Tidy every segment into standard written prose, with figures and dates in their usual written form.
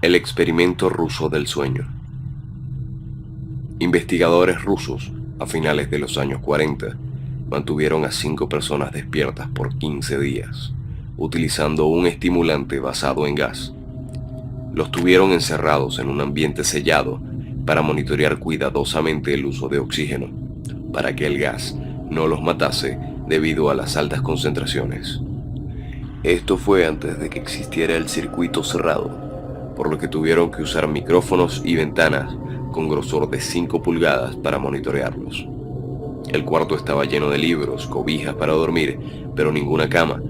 El experimento ruso del sueño. Investigadores rusos, a finales de los años 40, mantuvieron a 5 personas despiertas por 15 días, utilizando un estimulante basado en gas. Los tuvieron encerrados en un ambiente sellado para monitorear cuidadosamente el uso de oxígeno, para que el gas no los matase debido a las altas concentraciones. Esto fue antes de que existiera el circuito cerrado, por lo que tuvieron que usar micrófonos y ventanas con grosor de 5 pulgadas para monitorearlos. El cuarto estaba lleno de libros, cobijas para dormir, pero ninguna cama,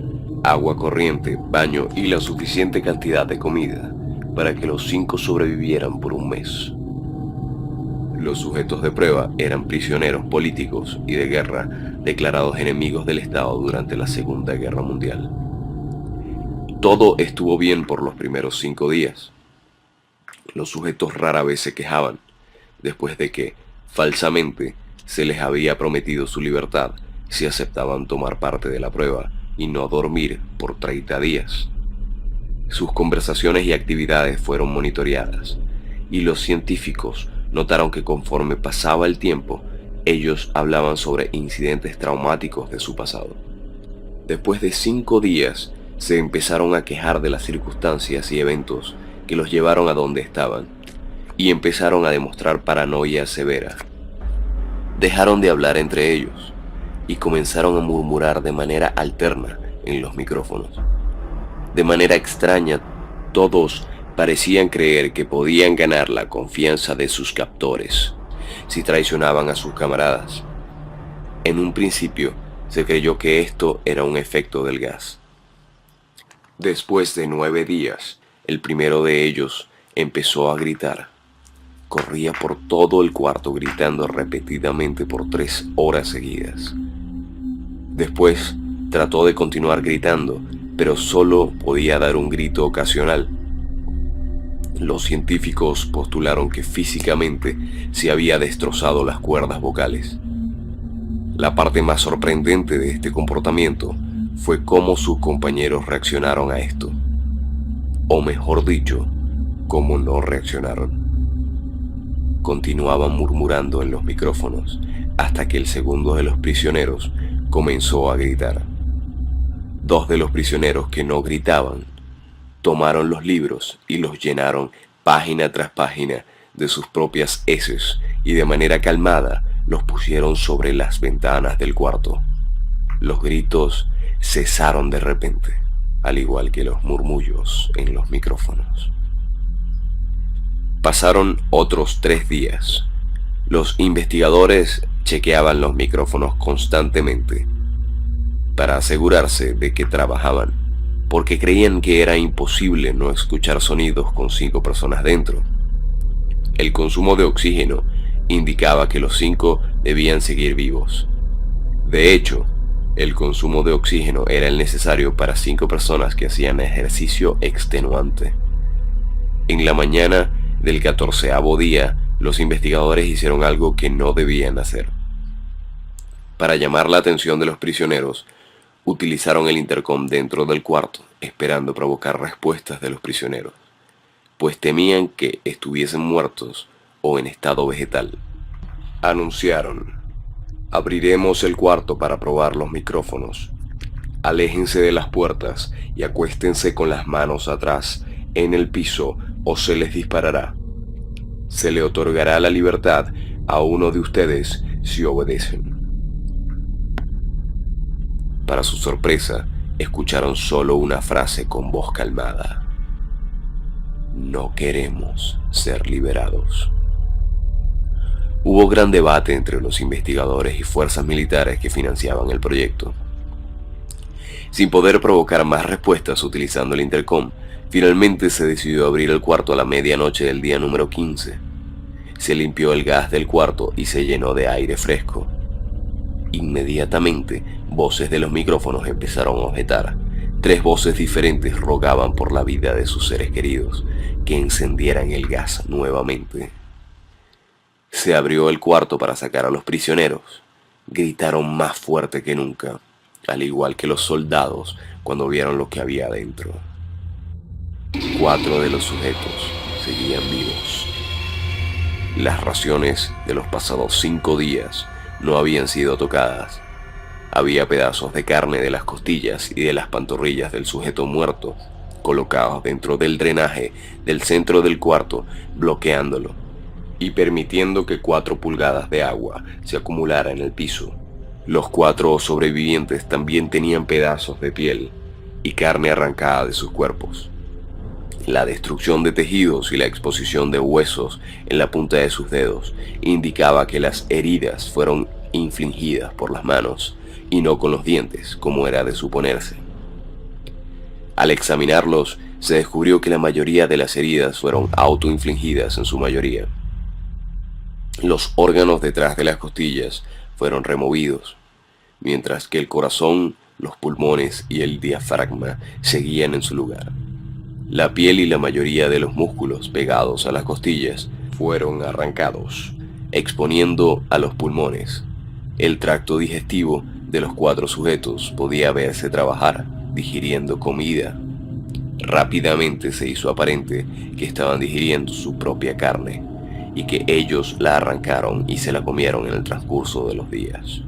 agua corriente, baño y la suficiente cantidad de comida para que los 5 sobrevivieran por un mes. Los sujetos de prueba eran prisioneros políticos y de guerra declarados enemigos del Estado durante la Segunda Guerra Mundial. Todo estuvo bien por los primeros 5 días. Los sujetos rara vez se quejaban, después de que, falsamente, se les había prometido su libertad si aceptaban tomar parte de la prueba y no dormir por 30 días. Sus conversaciones y actividades fueron monitoreadas, y los científicos notaron que conforme pasaba el tiempo, ellos hablaban sobre incidentes traumáticos de su pasado. Después de 5 días, se empezaron a quejar de las circunstancias y eventos que los llevaron a donde estaban, y empezaron a demostrar paranoia severa. Dejaron de hablar entre ellos, y comenzaron a murmurar de manera alterna en los micrófonos. De manera extraña, todos parecían creer que podían ganar la confianza de sus captores si traicionaban a sus camaradas. En un principio, se creyó que esto era un efecto del gas. Después de 9 días, el primero de ellos empezó a gritar. Corría por todo el cuarto gritando repetidamente por 3 horas seguidas. Después trató de continuar gritando, pero solo podía dar un grito ocasional. Los científicos postularon que físicamente se había destrozado las cuerdas vocales. La parte más sorprendente de este comportamiento fue cómo sus compañeros reaccionaron a esto. O mejor dicho, cómo no reaccionaron. Continuaban murmurando en los micrófonos hasta que el segundo de los prisioneros comenzó a gritar. 2 de los prisioneros que no gritaban tomaron los libros y los llenaron página tras página de sus propias heces y de manera calmada los pusieron sobre las ventanas del cuarto. Los gritos cesaron de repente, al igual que los murmullos en los micrófonos. Pasaron otros 3 días. Los investigadores chequeaban los micrófonos constantemente para asegurarse de que trabajaban, porque creían que era imposible no escuchar sonidos con 5 personas dentro. El consumo de oxígeno indicaba que los 5 debían seguir vivos. De hecho, el consumo de oxígeno era el necesario para 5 personas que hacían ejercicio extenuante. En la mañana del 14º día, los investigadores hicieron algo que no debían hacer. Para llamar la atención de los prisioneros, utilizaron el intercom dentro del cuarto, esperando provocar respuestas de los prisioneros, pues temían que estuviesen muertos o en estado vegetal. Anunciaron: abriremos el cuarto para probar los micrófonos. Aléjense de las puertas y acuéstense con las manos atrás en el piso o se les disparará. Se le otorgará la libertad a uno de ustedes si obedecen. Para su sorpresa, escucharon solo una frase con voz calmada: no queremos ser liberados. Hubo gran debate entre los investigadores y fuerzas militares que financiaban el proyecto. Sin poder provocar más respuestas utilizando el intercom, finalmente se decidió abrir el cuarto a la medianoche del día número 15. Se limpió el gas del cuarto y se llenó de aire fresco. Inmediatamente, voces de los micrófonos empezaron a objetar. 3 voces diferentes rogaban por la vida de sus seres queridos, que encendieran el gas nuevamente. Se abrió el cuarto para sacar a los prisioneros. Gritaron más fuerte que nunca, al igual que los soldados cuando vieron lo que había adentro. 4 de los sujetos seguían vivos. Las raciones de los pasados 5 días no habían sido tocadas. Había pedazos de carne de las costillas y de las pantorrillas del sujeto muerto colocados dentro del drenaje del centro del cuarto, bloqueándolo y permitiendo que 4 pulgadas de agua se acumulara en el piso. Los 4 sobrevivientes también tenían pedazos de piel y carne arrancada de sus cuerpos. La destrucción de tejidos y la exposición de huesos en la punta de sus dedos indicaba que las heridas fueron infligidas por las manos y no con los dientes, como era de suponerse. Al examinarlos, se descubrió que la mayoría de las heridas fueron autoinfligidas en su mayoría. Los órganos detrás de las costillas fueron removidos, mientras que el corazón, los pulmones y el diafragma seguían en su lugar. La piel y la mayoría de los músculos pegados a las costillas fueron arrancados, exponiendo a los pulmones. El tracto digestivo de los 4 sujetos podía verse trabajar, digiriendo comida. Rápidamente se hizo aparente que estaban digiriendo su propia carne y que ellos la arrancaron y se la comieron en el transcurso de los días.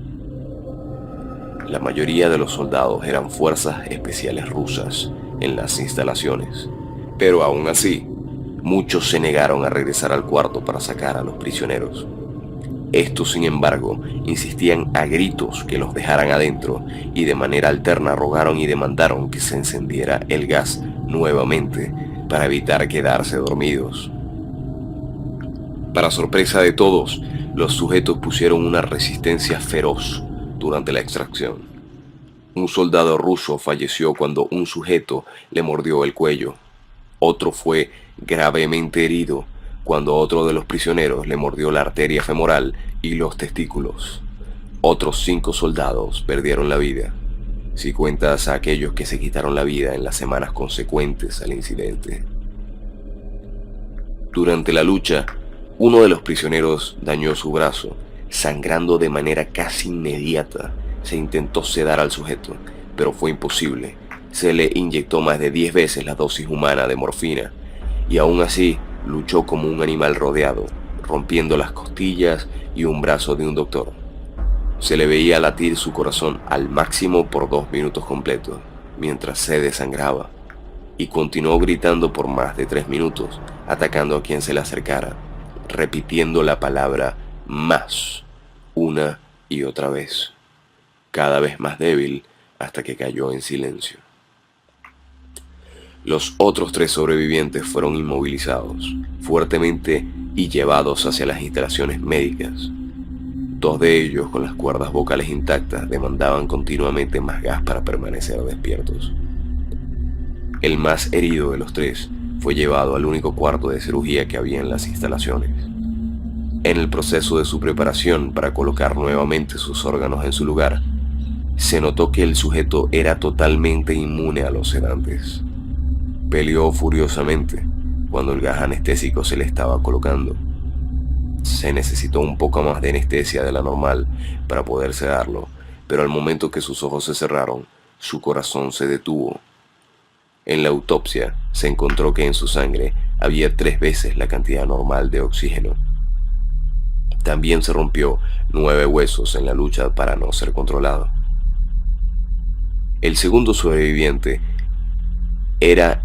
La mayoría de los soldados eran fuerzas especiales rusas en las instalaciones, pero aún así, muchos se negaron a regresar al cuarto para sacar a los prisioneros. Estos, sin embargo, insistían a gritos que los dejaran adentro y de manera alterna rogaron y demandaron que se encendiera el gas nuevamente para evitar quedarse dormidos. Para sorpresa de todos, los sujetos pusieron una resistencia feroz durante la extracción. Un soldado ruso falleció cuando un sujeto le mordió el cuello. Otro fue gravemente herido cuando otro de los prisioneros le mordió la arteria femoral y los testículos. Otros 5 soldados perdieron la vida, si cuentas a aquellos que se quitaron la vida en las semanas consecuentes al incidente. Durante la lucha, uno de los prisioneros dañó su brazo, sangrando de manera casi inmediata. Se intentó sedar al sujeto, pero fue imposible. Se le inyectó más de 10 veces la dosis humana de morfina, y aún así luchó como un animal rodeado, rompiendo las costillas y un brazo de un doctor. Se le veía latir su corazón al máximo por 2 minutos completos, mientras se desangraba, y continuó gritando por más de 3 minutos, atacando a quien se le acercara, repitiendo la palabra más una y otra vez, cada vez más débil hasta que cayó en silencio. Los otros 3 sobrevivientes fueron inmovilizados fuertemente y llevados hacia las instalaciones médicas. 2 de ellos, con las cuerdas vocales intactas, demandaban continuamente más gas para permanecer despiertos. El más herido de los 3 fue llevado al único cuarto de cirugía que había en las instalaciones. En el proceso de su preparación para colocar nuevamente sus órganos en su lugar, se notó que el sujeto era totalmente inmune a los sedantes. Peleó furiosamente cuando el gas anestésico se le estaba colocando. Se necesitó un poco más de anestesia de la normal para poder sedarlo, pero al momento que sus ojos se cerraron, su corazón se detuvo. En la autopsia se encontró que en su sangre había 3 veces la cantidad normal de oxígeno. También se rompió 9 huesos en la lucha para no ser controlado. El segundo sobreviviente era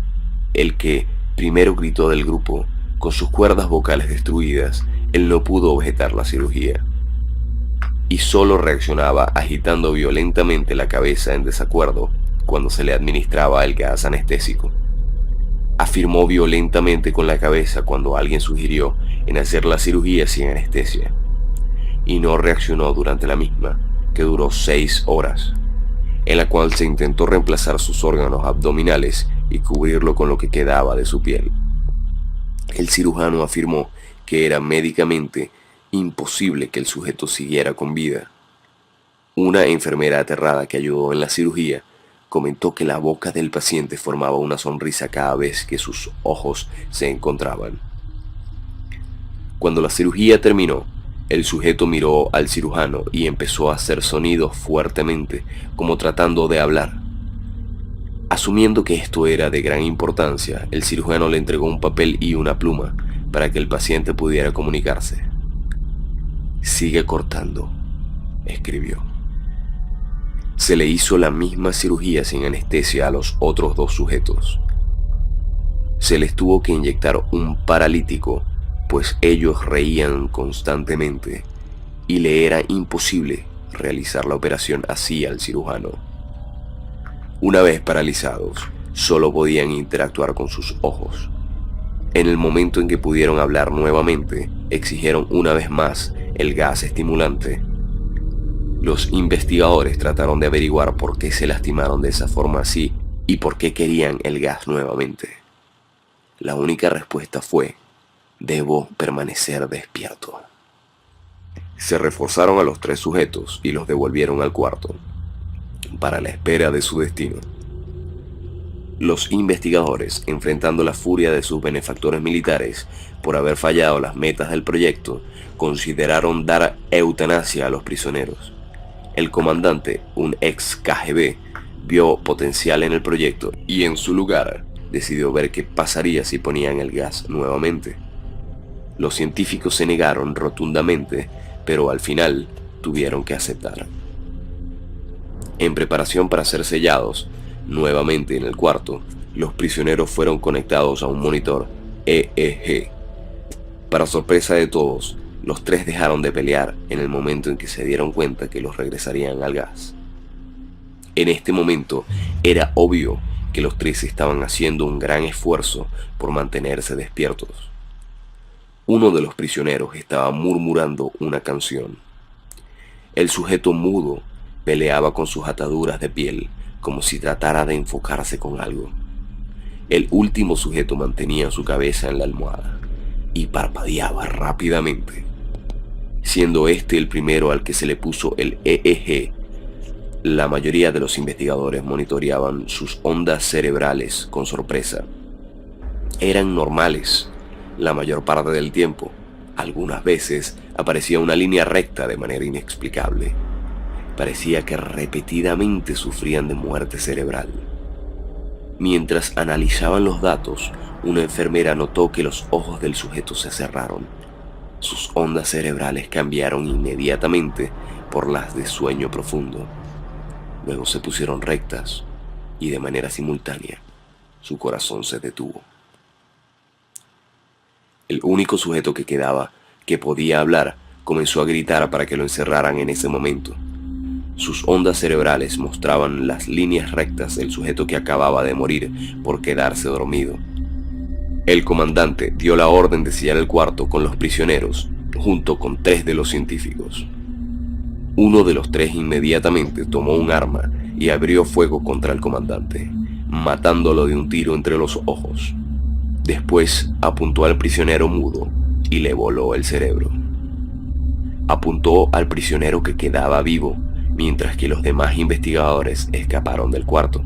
el que primero gritó del grupo. Con sus cuerdas vocales destruidas, él no pudo objetar la cirugía y solo reaccionaba agitando violentamente la cabeza en desacuerdo cuando se le administraba el gas anestésico. Afirmó violentamente con la cabeza cuando alguien sugirió en hacer la cirugía sin anestesia y no reaccionó durante la misma, que duró 6 horas, en la cual se intentó reemplazar sus órganos abdominales y cubrirlo con lo que quedaba de su piel. El cirujano afirmó que era médicamente imposible que el sujeto siguiera con vida. Una enfermera aterrada que ayudó en la cirugía comentó que la boca del paciente formaba una sonrisa cada vez que sus ojos se encontraban. Cuando la cirugía terminó, el sujeto miró al cirujano y empezó a hacer sonidos fuertemente, como tratando de hablar. Asumiendo que esto era de gran importancia, el cirujano le entregó un papel y una pluma para que el paciente pudiera comunicarse. «Sigue cortando», escribió. Se le hizo la misma cirugía sin anestesia a los otros 2 sujetos. Se les tuvo que inyectar un paralítico, pues ellos reían constantemente y le era imposible realizar la operación así al cirujano. Una vez paralizados, solo podían interactuar con sus ojos. En el momento en que pudieron hablar nuevamente, exigieron una vez más el gas estimulante. Los investigadores trataron de averiguar por qué se lastimaron de esa forma así y por qué querían el gas nuevamente. La única respuesta fue: debo permanecer despierto. Se reforzaron a los 3 sujetos y los devolvieron al cuarto, para la espera de su destino. Los investigadores, enfrentando la furia de sus benefactores militares por haber fallado las metas del proyecto, consideraron dar eutanasia a los prisioneros. El comandante, un ex KGB, vio potencial en el proyecto y en su lugar decidió ver qué pasaría si ponían el gas nuevamente. Los científicos se negaron rotundamente, pero al final tuvieron que aceptar. En preparación para ser sellados nuevamente en el cuarto, los prisioneros fueron conectados a un monitor EEG. Para sorpresa de todos, los 3 dejaron de pelear en el momento en que se dieron cuenta que los regresarían al gas. En este momento era obvio que los 3 estaban haciendo un gran esfuerzo por mantenerse despiertos. Uno de los prisioneros estaba murmurando una canción. El sujeto mudo peleaba con sus ataduras de piel como si tratara de enfocarse con algo. El último sujeto mantenía su cabeza en la almohada y parpadeaba rápidamente. Siendo este el primero al que se le puso el EEG, la mayoría de los investigadores monitoreaban sus ondas cerebrales con sorpresa. Eran normales la mayor parte del tiempo. Algunas veces aparecía una línea recta de manera inexplicable. Parecía que repetidamente sufrían de muerte cerebral. Mientras analizaban los datos, una enfermera notó que los ojos del sujeto se cerraron. Sus ondas cerebrales cambiaron inmediatamente por las de sueño profundo. Luego se pusieron rectas y de manera simultánea su corazón se detuvo. El único sujeto que quedaba, que podía hablar, comenzó a gritar para que lo encerraran en ese momento. Sus ondas cerebrales mostraban las líneas rectas del sujeto que acababa de morir por quedarse dormido. El comandante dio la orden de sellar el cuarto con los prisioneros, junto con 3 de los científicos. Uno de los 3 inmediatamente tomó un arma y abrió fuego contra el comandante, matándolo de un tiro entre los ojos. Después apuntó al prisionero mudo y le voló el cerebro. Apuntó al prisionero que quedaba vivo, mientras que los demás investigadores escaparon del cuarto.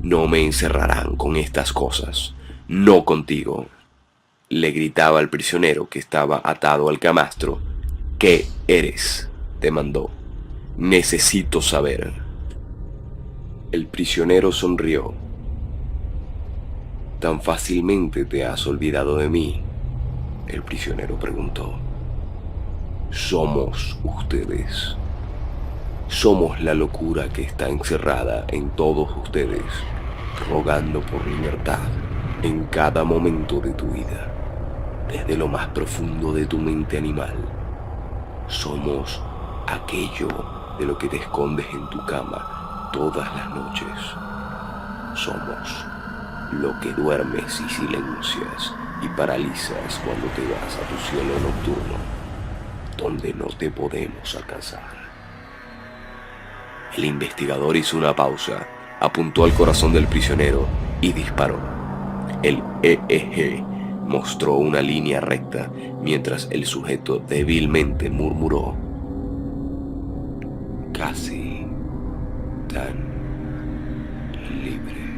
«No me encerrarán con estas cosas, no contigo», le gritaba al prisionero que estaba atado al camastro. «¿Qué eres?», demandó. «Necesito saber». El prisionero sonrió. «¿Tan fácilmente te has olvidado de mí?», el prisionero preguntó. «Somos ustedes. Somos la locura que está encerrada en todos ustedes, rogando por libertad en cada momento de tu vida, desde lo más profundo de tu mente animal. Somos aquello de lo que te escondes en tu cama todas las noches. Somos lo que duermes y silencias y paralizas cuando te vas a tu cielo nocturno, donde no te podemos alcanzar». El investigador hizo una pausa, apuntó al corazón del prisionero y disparó. El EEG mostró una línea recta mientras el sujeto débilmente murmuró: «Casi tan libre».